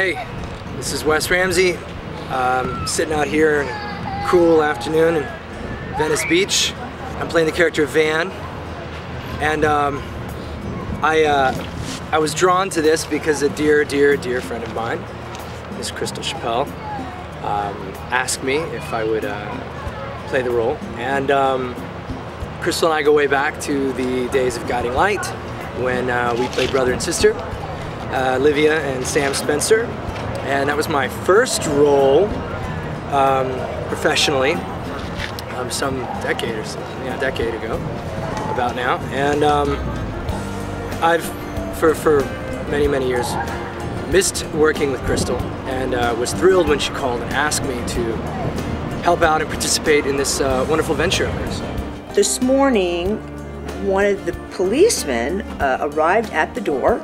Hey, this is Wes Ramsey. Sitting out here on a cool afternoon in Venice Beach. I'm playing the character Van, and I was drawn to this because a dear friend of mine, Miss Crystal Chappelle, asked me if I would play the role. And Crystal and I go way back to the days of Guiding Light, when we played brother and sister, Livia and Sam Spencer. And that was my first role professionally, some decade or so, yeah, a decade ago, about now. And I've, for many years, missed working with Crystal, and was thrilled when she called and asked me to help out and participate in this wonderful venture of hers. This morning, one of the policemen arrived at the door.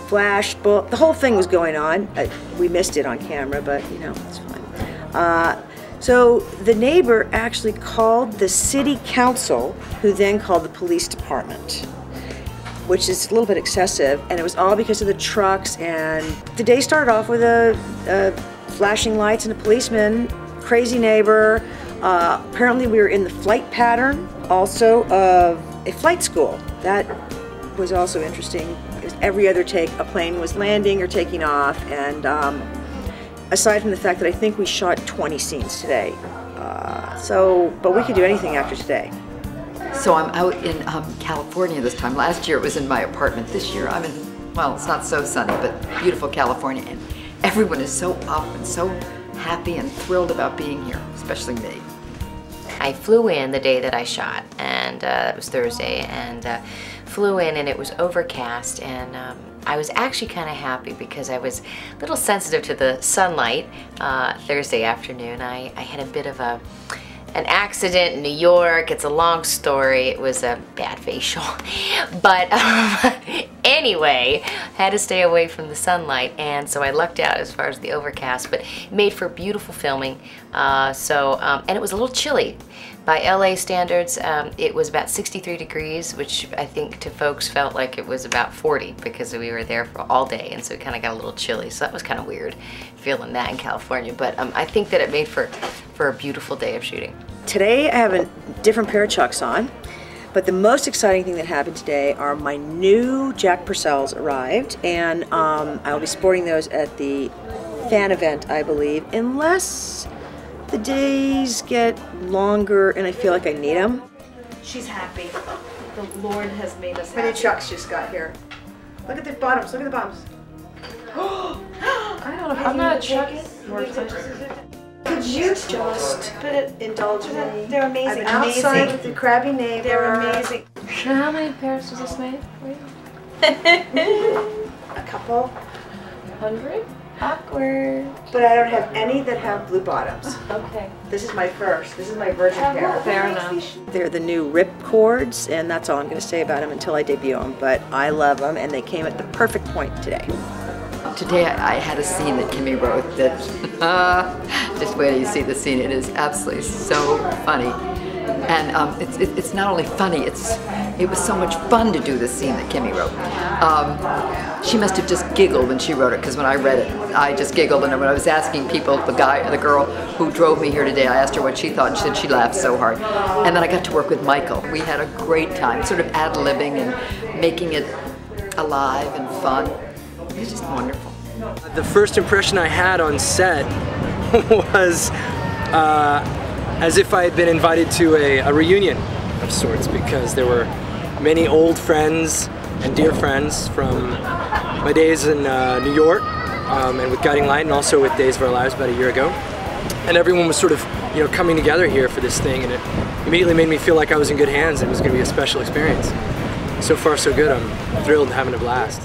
The whole thing was going on. We missed it on camera, but you know, it's fine. So the neighbor actually called the city council, who then called the police department, which is a little bit excessive, and it was all because of the trucks. And the day started off with flashing lights and a policeman, crazy neighbor. Apparently we were in the flight pattern also of a flight school. That was also interesting. Every other take, a plane was landing or taking off, and aside from the fact that I think we shot 20 scenes today, but we could do anything after today. So I'm out in California this time. Last year it was in my apartment. This year I'm in, well, it's not so sunny, but beautiful California, and everyone is so up and so happy and thrilled about being here, especially me. I flew in the day that I shot, and it was Thursday, and flew in and it was overcast, and I was actually kind of happy because I was a little sensitive to the sunlight Thursday afternoon. I had a bit of an accident in New York. It's a long story. It was a bad facial. But anyway, had to stay away from the sunlight, and so I lucked out as far as the overcast, but it made for beautiful filming. And it was a little chilly. By LA standards, it was about 63 degrees, which I think to folks felt like it was about 40 because we were there for all day, and so it kind of got a little chilly. So that was kind of weird, feeling that in California. But I think that it made for a beautiful day of shooting. Today I have a different pair of Chucks on, but the most exciting thing that happened today are my new Jack Purcells arrived, and I'll be sporting those at the fan event, I believe, unless the days get longer and I feel like I need them. She's happy. The Lord has made us happy. How many Chucks just got here? Look at the bottoms, look at the bottoms. I don't know. I'm not a Chuck. Could you just indulge me? They're amazing. I'm outside with the crabby neighbor. They're amazing. So how many pairs was this made for you? A couple. 100? Awkward. But I don't have any that have blue bottoms. Okay. This is my first. This is my virgin pair. Fair enough. They're the new rip cords, and that's all I'm going to say about them until I debut them. But I love them, and they came at the perfect point today. Today I had a scene that Kimmy wrote that, just wait till you see the scene, it is absolutely so funny. And it's not only funny, it was so much fun to do this scene that Kimmy wrote. She must have just giggled when she wrote it, because when I read it, I just giggled. And when I was asking people, the girl who drove me here today, I asked her what she thought, and she said she laughed so hard. And then I got to work with Michael. We had a great time, sort of ad-libbing and making it alive and fun. It was just wonderful. The first impression I had on set was as if I had been invited to a reunion of sorts, because there were many old friends and dear friends from my days in New York and with Guiding Light, and also with Days of Our Lives about a year ago. And everyone was sort of, you know, coming together here for this thing, and it immediately made me feel like I was in good hands and it was going to be a special experience. So far so good. I'm thrilled and having a blast.